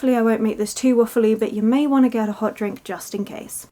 Hopefully I won't make this too waffly, but you may want to get a hot drink just in case.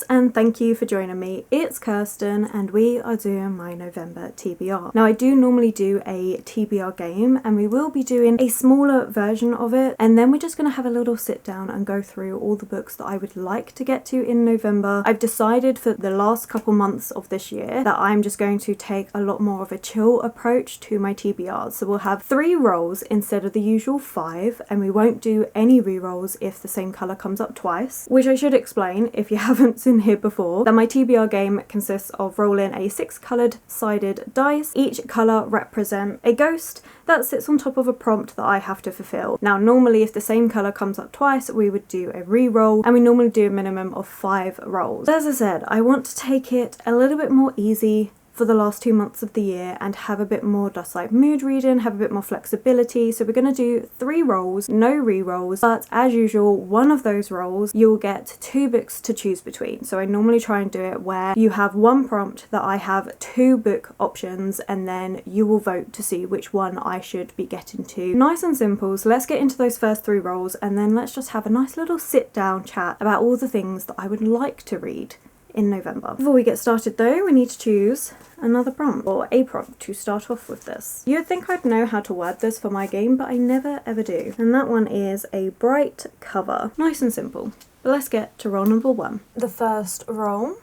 And thank you for joining me. It's Kirsten and we are doing my November TBR. Now I do normally do a TBR game and we will be doing a smaller version of it, and then we're just going to have a little sit down and go through all the books that I would like to get to in November. I've decided for the last couple months of this year that I'm just going to take a lot more of a chill approach to my TBRs. So we'll have 3 rolls instead of the usual 5, and we won't do any re-rolls if the same colour comes up twice, which I should explain if you haven't seen here before, that my TBR game consists of rolling a 6 coloured sided dice. Each colour represents a ghost that sits on top of a prompt that I have to fulfill. Now normally if the same colour comes up twice we would do a re-roll, and we normally do a minimum of 5 rolls. As I said, I want to take it a little bit more easy for the last 2 months of the year and have a bit more just like mood reading, have a bit more flexibility. So we're going to do 3 rolls, no re-rolls, but as usual one of those rolls you'll get 2 books to choose between. So I normally try and do it where you have one prompt that I have 2 book options, and then you will vote to see which one I should be getting to. Nice and simple. So let's get into those first 3 rolls and then let's just have a nice little sit down chat about all the things that I would like to read in November. Before we get started though, we need to choose another prompt, or a prompt, to start off with this. You'd think I'd know how to word this for my game, but I never ever do. And that one is a bright cover. Nice and simple. But let's get to roll number 1. The first roll,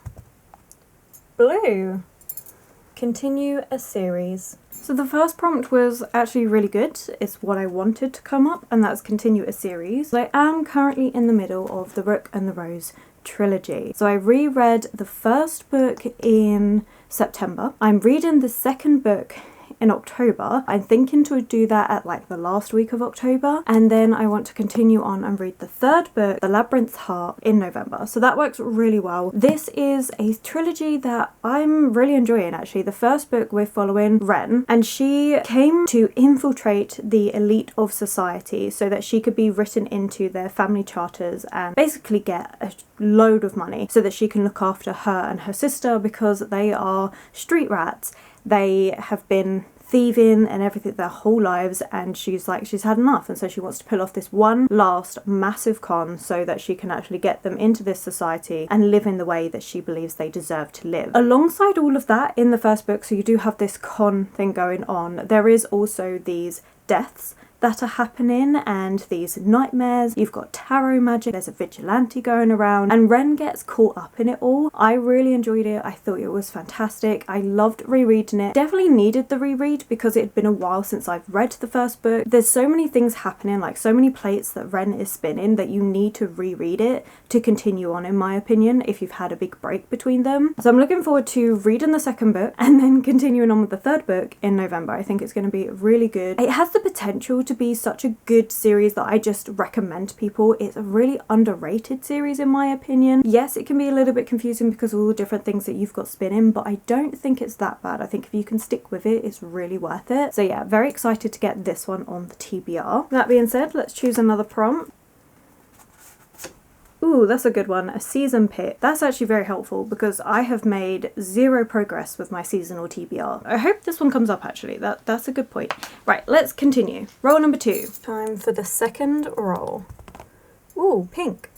blue. Continue a series. So the first prompt was actually really good. It's what I wanted to come up, and that's continue a series. I am currently in the middle of the Rook and the Rose trilogy. So I reread the first book in September. I'm reading the second book in October. I'm thinking to do that at like the last week of October, and then I want to continue on and read the third book, The Labyrinth's Heart, in November. So that works really well. This is a trilogy that I'm really enjoying actually. The first book we're following Ren, and she came to infiltrate the elite of society so that she could be written into their family charters and basically get a load of money so that she can look after her and her sister, because they are street rats. They have been thieving and everything their whole lives, and she's had enough, and so she wants to pull off this one last massive con so that she can actually get them into this society and live in the way that she believes they deserve to live. Alongside all of that, in the first book, so you do have this con thing going on, there is also these deaths that are happening and these nightmares. You've got tarot magic, there's a vigilante going around, and Ren gets caught up in it all. I really enjoyed it. I thought it was fantastic. I loved rereading it. Definitely needed the reread because it had been a while since I've read the first book. There's so many things happening, like so many plates that Ren is spinning, that you need to reread it to continue on, in my opinion, if you've had a big break between them. So I'm looking forward to reading the second book and then continuing on with the third book in November. I think it's going to be really good. It has the potential to be such a good series that I just recommend to people. It's a really underrated series in my opinion. Yes, it can be a little bit confusing because of all the different things that you've got spinning, but I don't think it's that bad. I think if you can stick with it, it's really worth it. So yeah, very excited to get this one on the TBR. That being said, let's choose another prompt. Ooh, that's a good one. A season pick. That's actually very helpful because I have made 0 progress with my seasonal TBR. I hope this one comes up actually. That's a good point. Right, let's continue. Roll number 2. Time for the second roll. Ooh, pink.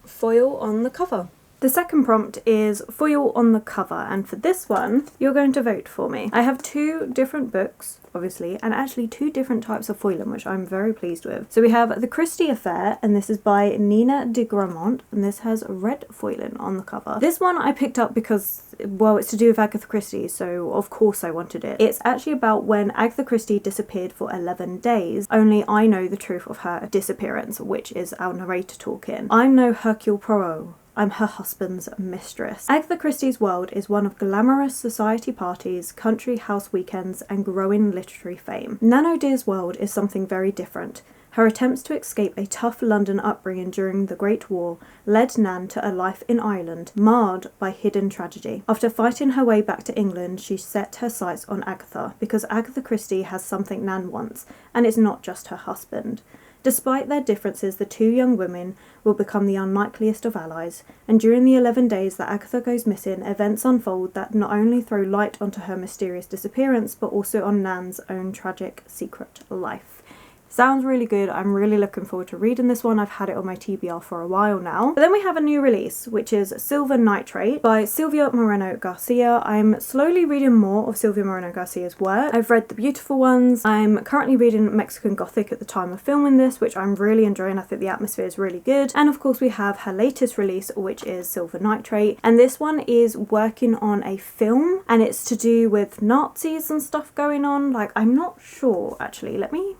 Foil on the cover. The second prompt is foil on the cover, and for this one you're going to vote for me. I have 2 different books obviously, and actually 2 different types of foiling, which I'm very pleased with. So we have The Christie Affair, and this is by Nina de Gramont, and this has red foiling on the cover. This one I picked up because, well, it's to do with Agatha Christie, so of course I wanted it. It's actually about when Agatha Christie disappeared for 11 days, only I know the truth of her disappearance, which is our narrator talking. I'm no Hercule Poirot. I'm her husband's mistress. Agatha Christie's world is one of glamorous society parties, country house weekends, and growing literary fame. Nan O'Dear's world is something very different. Her attempts to escape a tough London upbringing during the Great War led Nan to a life in Ireland, marred by hidden tragedy. After fighting her way back to England, she set her sights on Agatha, because Agatha Christie has something Nan wants, and it's not just her husband. Despite their differences, the two young women will become the unlikeliest of allies, and during the 11 days that Agatha goes missing, events unfold that not only throw light onto her mysterious disappearance, but also on Nan's own tragic secret life. Sounds really good. I'm really looking forward to reading this one. I've had it on my TBR for a while now. But then we have a new release, which is Silver Nitrate by Silvia Moreno Garcia. I'm slowly reading more of Silvia Moreno Garcia's work. I've read The Beautiful Ones. I'm currently reading Mexican Gothic at the time of filming this, which I'm really enjoying. I think the atmosphere is really good. And of course we have her latest release, which is Silver Nitrate. And this one is working on a film, and it's to do with Nazis and stuff going on. Like, I'm not sure actually. Let me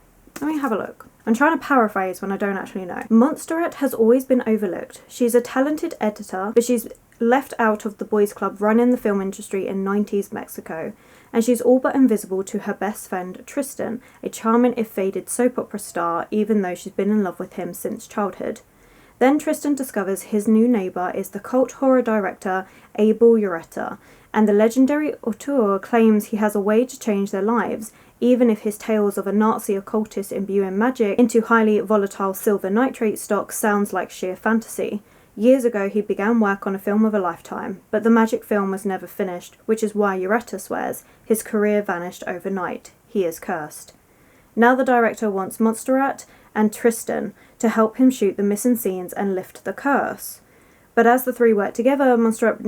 have a look. I'm trying to paraphrase when I don't actually know. Montserrat has always been overlooked. She's a talented editor, but she's left out of the boys club running the film industry in 90s Mexico. And she's all but invisible to her best friend Tristan, a charming if faded soap opera star, even though she's been in love with him since childhood. Then Tristan discovers his new neighbour is the cult horror director Abel Ureta, and the legendary auteur claims he has a way to change their lives, even if his tales of a Nazi occultist imbuing magic into highly volatile silver nitrate stock sounds like sheer fantasy. Years ago he began work on a film of a lifetime, but the magic film was never finished, which is why Ureta swears his career vanished overnight. He is cursed. Now the director wants Montserrat and Tristan to help him shoot the missing scenes and lift the curse. But as the three work together, Montserrat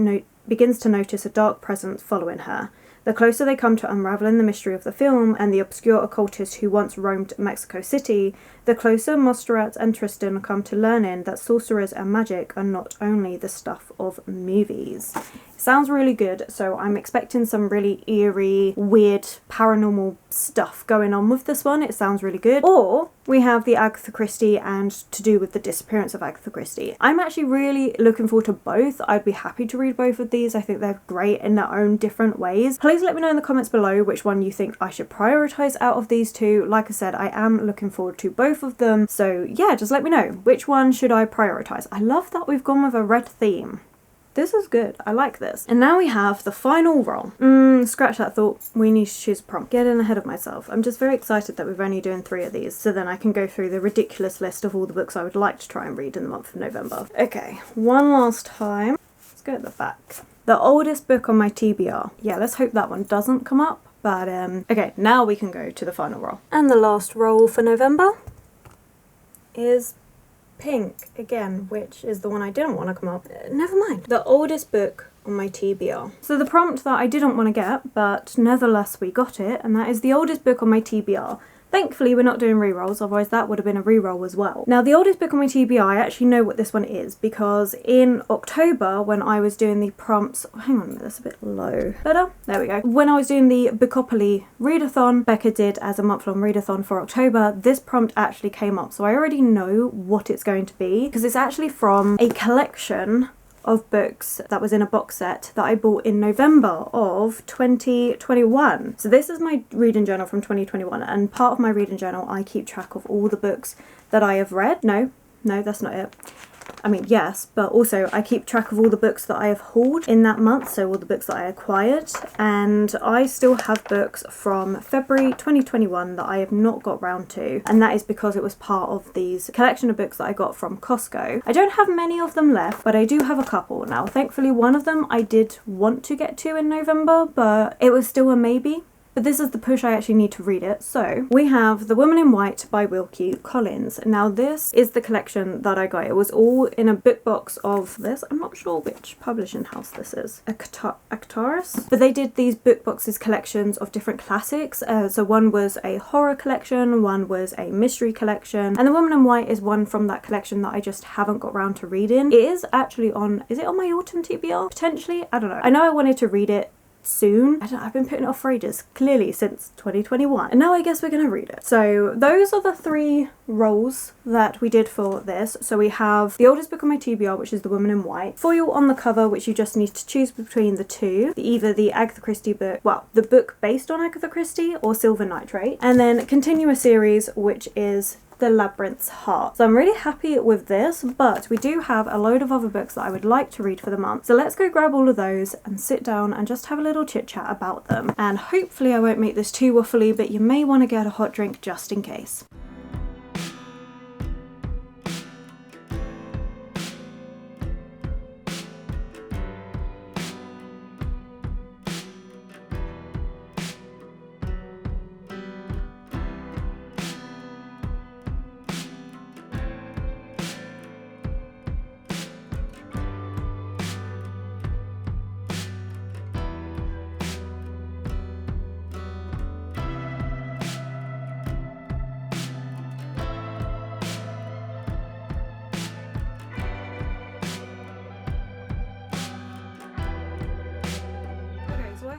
begins to notice a dark presence following her. The closer they come to unravelling the mystery of the film and the obscure occultist who once roamed Mexico City, the closer Montserrat and Tristan come to learning that sorcerers and magic are not only the stuff of movies. It sounds really good, so I'm expecting some really eerie, weird, paranormal stuff going on with this one. It sounds really good. Or we have the Agatha Christie and to do with the disappearance of Agatha Christie. I'm actually really looking forward to both. I'd be happy to read both of these. I think they're great in their own different ways. Please let me know in the comments below which one you think I should prioritise out of these two. Like I said, I am looking forward to both of them. So yeah, just let me know. Which one should I prioritise? I love that we've gone with a red theme. This is good. I like this. And now we have the final roll. Scratch that thought. We need to choose a prompt. Getting ahead of myself. I'm just very excited that we're only doing 3 of these, so then I can go through the ridiculous list of all the books I would like to try and read in the month of November. Okay, one last time. Let's go at the back. The oldest book on my TBR. Yeah, let's hope that one doesn't come up. But okay, now we can go to the final roll. And the last roll for November is Pink again, which is the one I didn't want to come up. Never mind. The oldest book on my TBR. So the prompt that I didn't want to get, but nevertheless we got it, and that is the oldest book on my TBR. Thankfully we're not doing rerolls, otherwise that would have been a reroll as well. Now the oldest book on my TBR, I actually know what this one is, because in October when I was doing the prompts, hang on a minute, that's a bit low. Better? There we go. When I was doing the Bookopoly readathon, Becca did as a month-long readathon for October, this prompt actually came up, so I already know what it's going to be, because it's actually from a collection of books that was in a box set that I bought in November of 2021. So this is my reading journal from 2021, and part of my reading journal I keep track of all the books that I have read. No, that's not it. I mean, yes, but also I keep track of all the books that I have hauled in that month, so all the books that I acquired, and I still have books from February 2021 that I have not got round to, and that is because it was part of these collection of books that I got from Costco. I don't have many of them left, but I do have a couple. Now, thankfully, one of them I did want to get to in November, but it was still a maybe. But this is the push, I actually need to read it. So we have The Woman in White by Wilkie Collins. Now this is the collection that I got. It was all in a book box of this. I'm not sure which publishing house this is. Actaris? But they did these book boxes collections of different classics. So one was a horror collection, one was a mystery collection, and The Woman in White is one from that collection that I just haven't got round to reading. It is actually on, is it on my autumn TBR? Potentially? I don't know. I know I wanted to read it soon. I've been putting it off for ages, clearly since 2021, and now I guess we're gonna read it. So those are the 3 rolls that we did for this. So we have the oldest book on my TBR, which is The Woman in White, foil on the cover, which you just need to choose between the 2, either the Agatha Christie book, well, the book based on Agatha Christie, or Silver Nitrate, and then continue a series, which is The Labyrinth's Heart. So I'm really happy with this, but we do have a load of other books that I would like to read for the month. So let's go grab all of those and sit down and just have a little chit chat about them. And hopefully I won't make this too waffly, but you may want to get a hot drink just in case.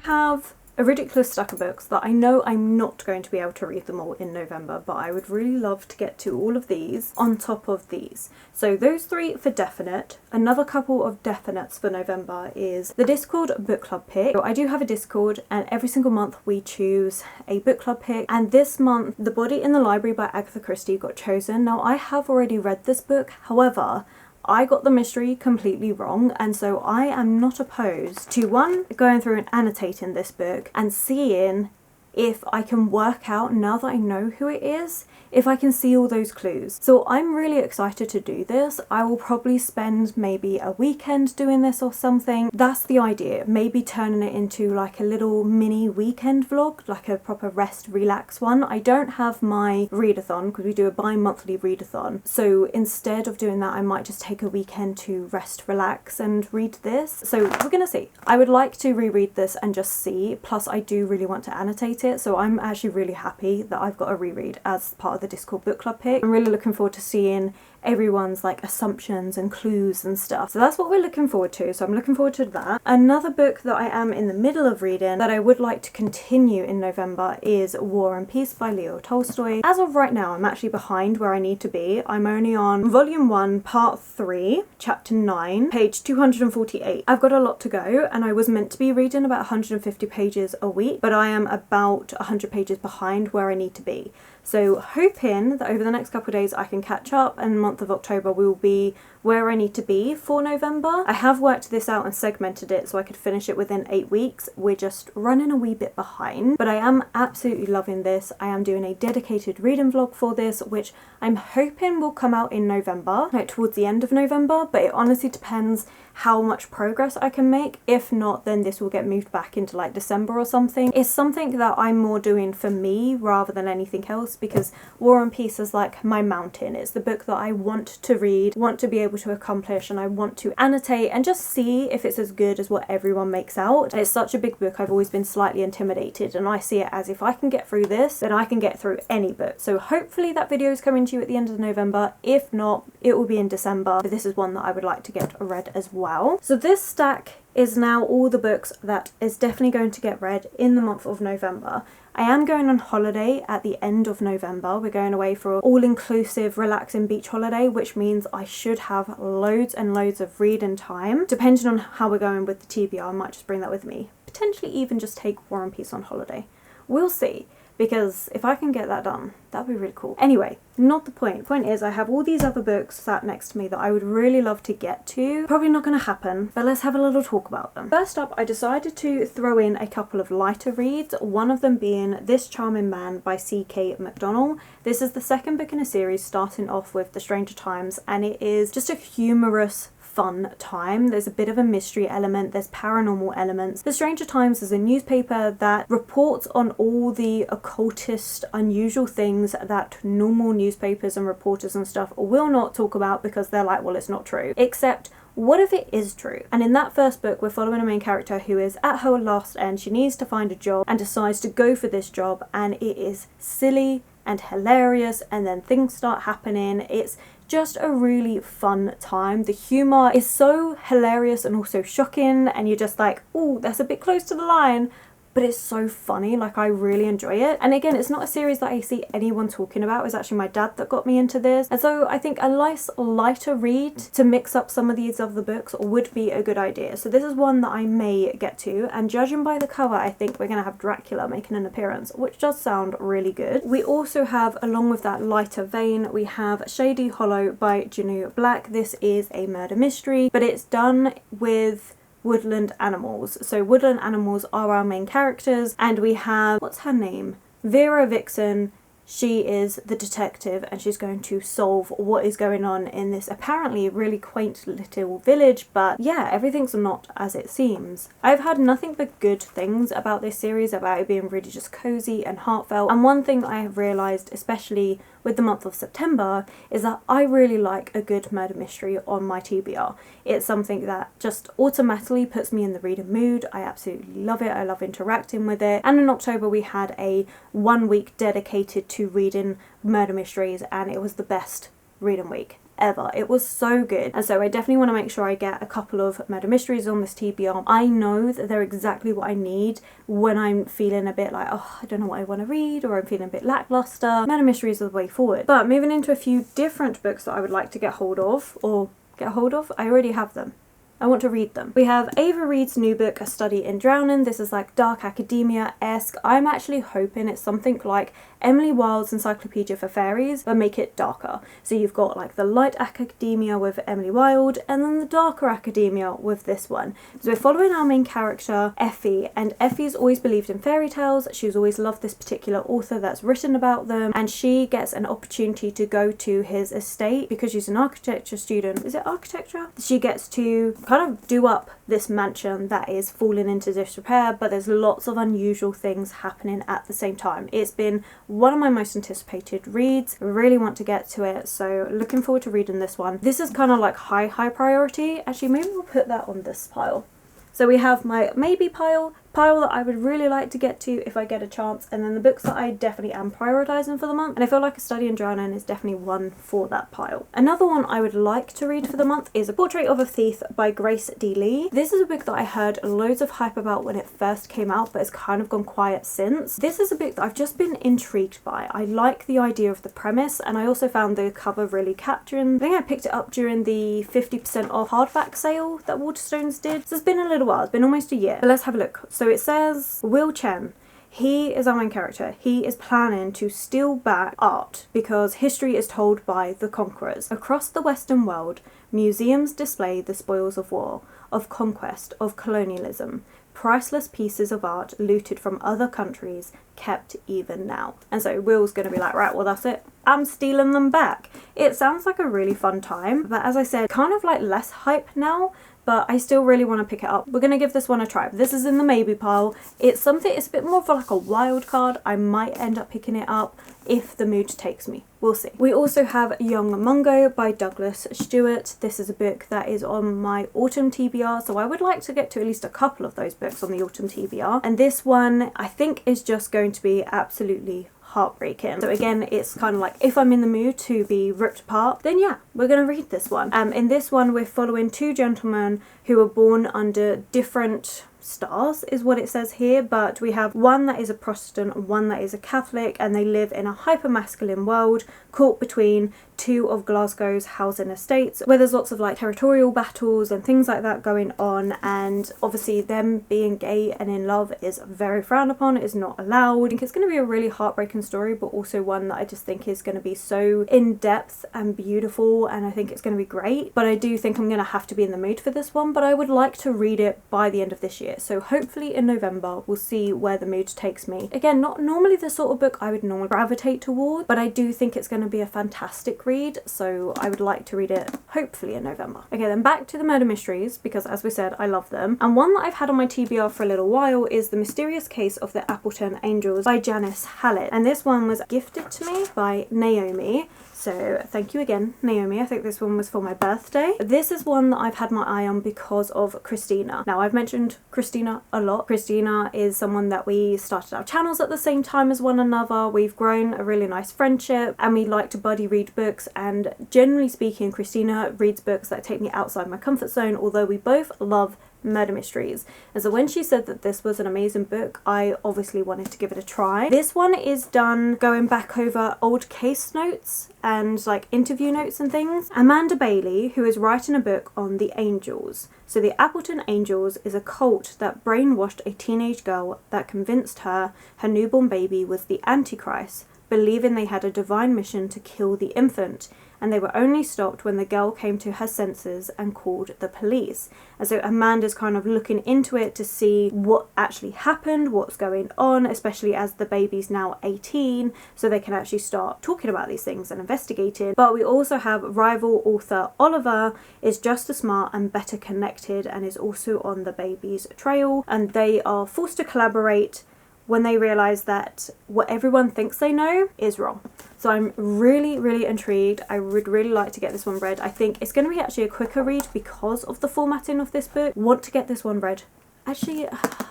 have a ridiculous stack of books that I know I'm not going to be able to read them all in November, but I would really love to get to all of these on top of these. So those 3 for definite. Another couple of definites for November is the Discord book club pick. So I do have a Discord, and every single month we choose a book club pick, and this month The Body in the Library by Agatha Christie got chosen. Now I have already read this book, however I got the mystery completely wrong, and so I am not opposed to going through and annotating this book and seeing if I can work out, now that I know who it is, if I can see all those clues. So I'm really excited to do this. I will probably spend maybe a weekend doing this or something. That's the idea. Maybe turning it into like a little mini weekend vlog, like a proper rest relax one. I don't have my readathon because we do a bi-monthly readathon. So instead of doing that, I might just take a weekend to rest, relax and read this. So we're gonna see. I would like to reread this and just see. Plus I do really want to annotate it. So I'm actually really happy that I've got a reread as part of the Discord book club pick. I'm really looking forward to seeing everyone's like assumptions and clues and stuff. So that's what we're looking forward to. So I'm looking forward to that. Another book that I am in the middle of reading that I would like to continue in November is War and Peace by Leo Tolstoy. As of right now, I'm actually behind where I need to be. I'm only on volume 1, part 3, chapter 9, page 248. I've got a lot to go, and I was meant to be reading about 150 pages a week, but I am about 100 pages behind where I need to be. So hoping that over the next couple of days I can catch up, and the month of October we will be where I need to be for November. I have worked this out and segmented it so I could finish it within 8 weeks. We're just running a wee bit behind, but I am absolutely loving this. I am doing a dedicated reading vlog for this, which I'm hoping will come out in November, like towards the end of November, but it honestly depends how much progress I can make. If not, then this will get moved back into like December or something. It's something that I'm more doing for me rather than anything else, because War and Peace is like my mountain. It's the book that I want to read, want to be able to accomplish, and I want to annotate and just see if it's as good as what everyone makes out. It's such a big book, I've always been slightly intimidated, and I see it as if I can get through this, then I can get through any book. So hopefully that video is coming to you at the end of November. If not, it will be in December, but this is one that I would like to get read as well. So this stack is now all the books that is definitely going to get read in the month of November. I am going on holiday at the end of November. We're going away for an all-inclusive relaxing beach holiday, which means I should have loads and loads of reading time. Depending on how we're going with the TBR, I might just bring that with me. Potentially even just take War and Peace on holiday. We'll see. Because if I can get that done, that'd be really cool. Anyway, not the point. The point is I have all these other books sat next to me that I would really love to get to. Probably not going to happen, but let's have a little talk about them. First up, I decided to throw in a couple of lighter reads, one of them being This Charming Man by C.K. McDonald. This is the second book in a series, starting off with The Stranger Times, and it is just a humorous, fun time. There's a bit of a mystery element, there's paranormal elements. The Stranger Times is a newspaper that reports on all the occultist, unusual things that normal newspapers and reporters and stuff will not talk about because they're like, well, it's not true. Except, what if it is true? And in that first book, we're following a main character who is at her last end. She needs to find a job and decides to go for this job, and it is silly and hilarious, and then things start happening. It's just a really fun time. The humour is so hilarious and also shocking, and you're just like, oh, that's a bit close to the line, but it's so funny. Like, I really enjoy it. And again, it's not a series that I see anyone talking about. It was actually my dad that got me into this, and so I think a nice lighter read to mix up some of these other books would be a good idea. So this is one that I may get to, and judging by the cover, I think we're gonna have Dracula making an appearance, which does sound really good. We also have, along with that lighter vein, we have Shady Hollow by Janu Black. This is a murder mystery, but it's done with woodland animals. So woodland animals are our main characters, and we have, what's her name? Vera Vixen. She is the detective, and she's going to solve what is going on in this apparently really quaint little village, but yeah, everything's not as it seems. I've heard nothing but good things about this series, about it being really just cozy and heartfelt, and one thing I have realised, especially with the month of September, is that I really like a good murder mystery on my TBR. It's something that just automatically puts me in the reading mood. I absolutely love it. I love interacting with it. And in October we had a 1 week dedicated to reading murder mysteries, and it was the best reading week ever. It was so good, and so I definitely want to make sure I get a couple of murder mysteries on this TBR. I know that they're exactly what I need when I'm feeling a bit like, oh, I don't know what I want to read, or I'm feeling a bit lackluster. Murder mysteries are the way forward. But moving into a few different books that I would like to get hold of, I already have them. I want to read them. We have Ava Reid's new book, A Study in Drowning. This is like dark academia-esque. I'm actually hoping it's something like Emily Wilde's Encyclopedia for Fairies, but make it darker. So you've got like the light academia with Emily Wilde, and then the darker academia with this one. So we're following our main character, Effie, and Effie's always believed in fairy tales. She's always loved this particular author that's written about them, and she gets an opportunity to go to his estate because she's an architecture student. Is it architecture? She gets to kind of do up this mansion that is falling into disrepair, but there's lots of unusual things happening at the same time. It's been one of my most anticipated reads. I really want to get to it, so looking forward to reading this one. This is kind of like high priority. Actually, maybe we'll put that on this pile. So we have my maybe pile that I would really like to get to if I get a chance, and then the books that I definitely am prioritising for the month, and I feel like A Study in Drowning is definitely one for that pile. Another one I would like to read for the month is A Portrait of a Thief by Grace D. Lee. This is a book that I heard loads of hype about when it first came out, but it's kind of gone quiet since. This is a book that I've just been intrigued by. I like the idea of the premise, and I also found the cover really capturing. I think I picked it up during the 50% off hardback sale that Waterstones did. So it's been a little while, it's been almost a year, but let's have a look. So it says Will Chen. He is our main character. He is planning to steal back art because history is told by the conquerors. Across the Western world, museums display the spoils of war, of conquest, of colonialism. Priceless pieces of art looted from other countries, kept even now. And so Will's going to be like, right, well that's it. I'm stealing them back. It sounds like a really fun time, but as I said, kind of like less hype now, but I still really want to pick it up. We're going to give this one a try. This is in the maybe pile. It's a bit more of like a wild card. I might end up picking it up if the mood takes me. We'll see. We also have Young Mungo by Douglas Stewart. This is a book that is on my autumn TBR, so I would like to get to at least a couple of those books on the autumn TBR. And this one I think is just going to be absolutely heartbreaking. So again, it's kind of like if I'm in the mood to be ripped apart, then yeah, we're gonna read this one. In this one we're following two gentlemen who were born under different stars is what it says here, but we have one that is a Protestant and one that is a Catholic, and they live in a hyper-masculine world caught between two of Glasgow's housing estates where there's lots of like territorial battles and things like that going on, and obviously them being gay and in love is very frowned upon, is not allowed. I think it's going to be a really heartbreaking story, but also one that I just think is going to be so in-depth and beautiful, and I think it's going to be great. But I do think I'm going to have to be in the mood for this one, but I would like to read it by the end of this year. So hopefully in November we'll see where the mood takes me. Again, not normally the sort of book I would normally gravitate toward, but I do think it's going to be a fantastic read, so I would like to read it hopefully in November. Okay, then back to the murder mysteries, because as we said, I love them. And one that I've had on my TBR for a little while is The Mysterious Case of the Appleton Angels by Janice Hallett. And this one was gifted to me by Naomi. So thank you again, Naomi. I think this one was for my birthday. This is one that I've had my eye on because of Christina. Now, I've mentioned Christina a lot. Christina is someone that we started our channels at the same time as one another. We've grown a really nice friendship, and we like to buddy read books, and generally speaking, Christina reads books that take me outside my comfort zone, although we both love murder mysteries. And so when she said that this was an amazing book, I obviously wanted to give it a try. This one is done going back over old case notes and like interview notes and things. Amanda Bailey, who is writing a book on the Angels. So the Appleton Angels is a cult that brainwashed a teenage girl that convinced her newborn baby was the Antichrist, believing they had a divine mission to kill the infant, and they were only stopped when the girl came to her senses and called the police. And so Amanda's kind of looking into it to see what actually happened, what's going on, especially as the baby's now 18, so they can actually start talking about these things and investigating. But we also have rival author Oliver is just as smart and better connected and is also on the baby's trail, and they are forced to collaborate when they realise that what everyone thinks they know is wrong. So I'm really intrigued. I would really like to get this one read. I think it's going to be actually a quicker read because of the formatting of this book. Want to get this one read. Actually,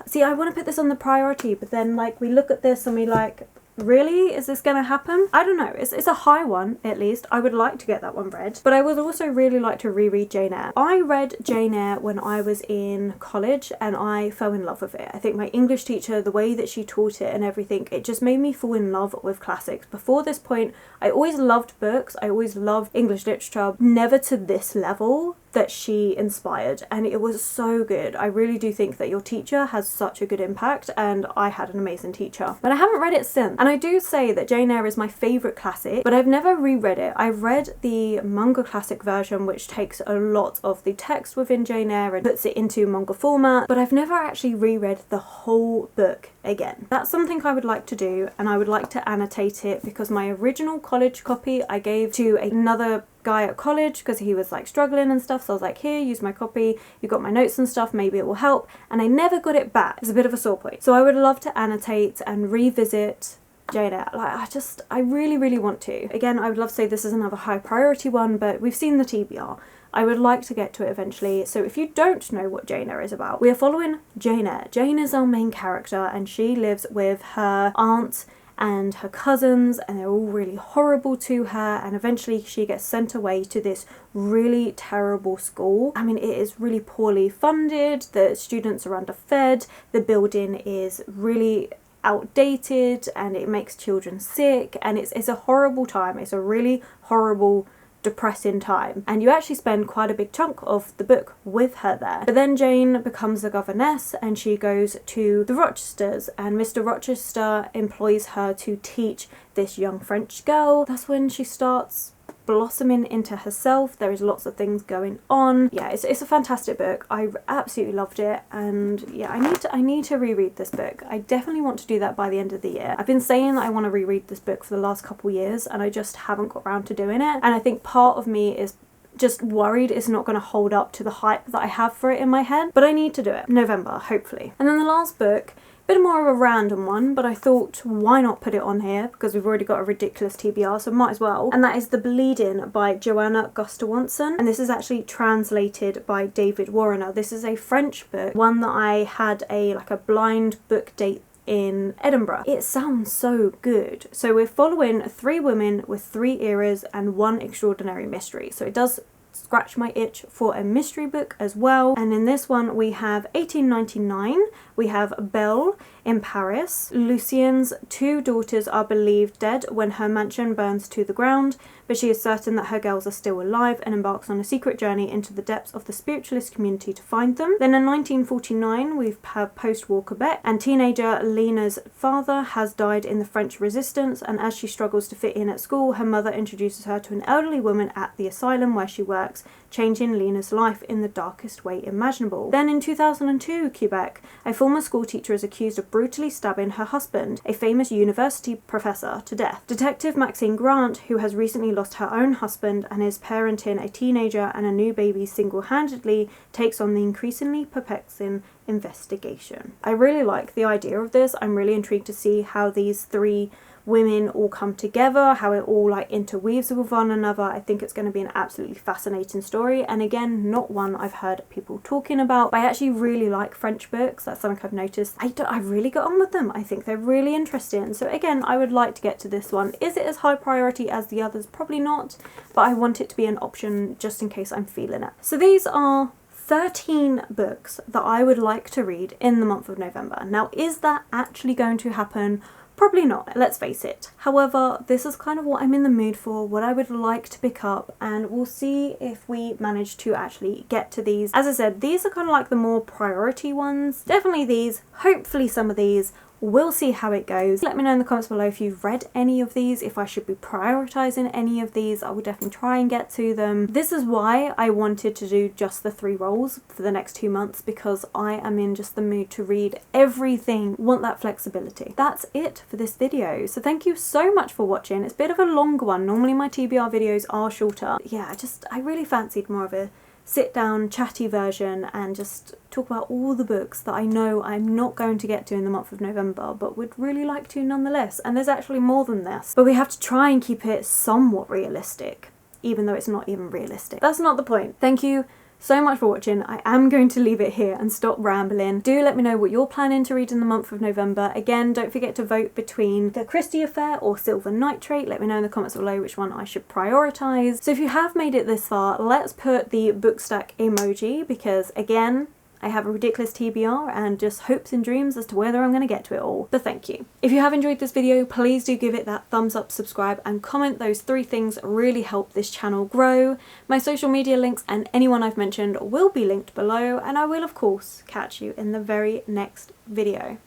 see, I want to put this on the priority, but then like we look at this and we like, really? Is this gonna happen? I don't know. It's a high one, at least. I would like to get that one read. But I would also really like to reread Jane Eyre. I read Jane Eyre when I was in college and I fell in love with it. I think my English teacher, the way that she taught it and everything, it just made me fall in love with classics. Before this point, I always loved books. I always loved English literature. Never to this level that she inspired, and it was so good. I really do think that your teacher has such a good impact, and I had an amazing teacher. But I haven't read it since, and I do say that Jane Eyre is my favourite classic, but I've never reread it. I've read the manga classic version, which takes a lot of the text within Jane Eyre and puts it into manga format, but I've never actually reread the whole book again. That's something I would like to do, and I would like to annotate it, because my original college copy I gave to another guy at college because he was like struggling and stuff, so I was like, here, use my copy, you got my notes and stuff, maybe it will help, and I never got it back. It's a bit of a sore point. So I would love to annotate and revisit Jane Eyre. Like, I really want to. Again, I would love to say this is another high priority one, but we've seen the TBR. I would like to get to it eventually. So if you don't know what Jane Eyre is about, we are following Jane Eyre. Jane is our main character, and she lives with her aunt and her cousins, and they're all really horrible to her, and eventually she gets sent away to this really terrible school. I mean, it is really poorly funded, the students are underfed, the building is really outdated, and it makes children sick, and it's a horrible time. It's a really horrible, depressing time, and you actually spend quite a big chunk of the book with her there. But then Jane becomes the governess, and she goes to the Rochesters, and Mr. Rochester employs her to teach this young French girl. That's when she starts blossoming into herself. There is lots of things going on. Yeah, it's a fantastic book. I absolutely loved it, and yeah, I need to reread this book. I definitely want to do that by the end of the year. I've been saying that I want to reread this book for the last couple years, and I just haven't got around to doing it, and I think part of me is just worried it's not going to hold up to the hype that I have for it in my head, but I need to do it. November, hopefully. And then the last book, bit more of a random one, but I thought, why not put it on here, because we've already got a ridiculous TBR, so might as well. And that is The Bleeding by Joanna Gustawanson, and this is actually translated by David Warrener. This is a French book, one that I had a blind book date in Edinburgh. It sounds so good. So we're following 3 women with 3 eras and 1 extraordinary mystery. So it does scratch my itch for a mystery book as well. And in this one we have 1899, we have Belle in Paris. Lucien's 2 daughters are believed dead when her mansion burns to the ground, but she is certain that her girls are still alive and embarks on a secret journey into the depths of the spiritualist community to find them. Then in 1949 we have post-war Quebec, and teenager Lena's father has died in the French resistance, and as she struggles to fit in at school, her mother introduces her to an elderly woman at the asylum where she works, changing Lena's life in the darkest way imaginable. Then in 2002 Quebec, a former school teacher is accused of brutally stabbing her husband, a famous university professor, to death. Detective Maxine Grant, who has recently lost her own husband and is parenting a teenager and a new baby single-handedly, takes on the increasingly perplexing investigation. I really like the idea of this. I'm really intrigued to see how these 3 women all come together, how it all interweaves with one another. I think it's going to be an absolutely fascinating story, and again, not one I've heard people talking about. But I actually really like French books. That's something I've noticed. I really got on with them. I think they're really interesting. So again, I would like to get to this one. Is it as high priority as the others? Probably not, but I want it to be an option just in case I'm feeling it. So these are 13 books that I would like to read in the month of November. Now, is that actually going to happen? Probably not, let's face it. However, this is kind of what I'm in the mood for, what I would like to pick up, and we'll see if we manage to actually get to these. As I said, these are kind of like the more priority ones. Definitely these, hopefully some of these. We'll see how it goes. Let me know in the comments below if you've read any of these, if I should be prioritizing any of these. I will definitely try and get to them. This is why I wanted to do just the 3 rolls for the next 2 months, because I am in just the mood to read everything, want that flexibility. That's it for this video. So thank you so much for watching. It's a bit of a longer one. Normally my TBR videos are shorter. Yeah, I really fancied more of a sit down chatty version and just talk about all the books that I know I'm not going to get to in the month of November, but would really like to nonetheless. And there's actually more than this, but we have to try and keep it somewhat realistic, even though it's not even realistic. That's not the point. Thank you so much for watching. I am going to leave it here and stop rambling. Do let me know what you're planning to read in the month of November. Again, don't forget to vote between The Christie Affair or Silver Nitrate. Let me know in the comments below which one I should prioritise. So if you have made it this far, let's put the book stack emoji, because again, I have a ridiculous TBR and just hopes and dreams as to whether I'm going to get to it all. But thank you. If you have enjoyed this video, please do give it that thumbs up, subscribe and comment. Those 3 things really help this channel grow. My social media links and anyone I've mentioned will be linked below, and I will of course catch you in the very next video.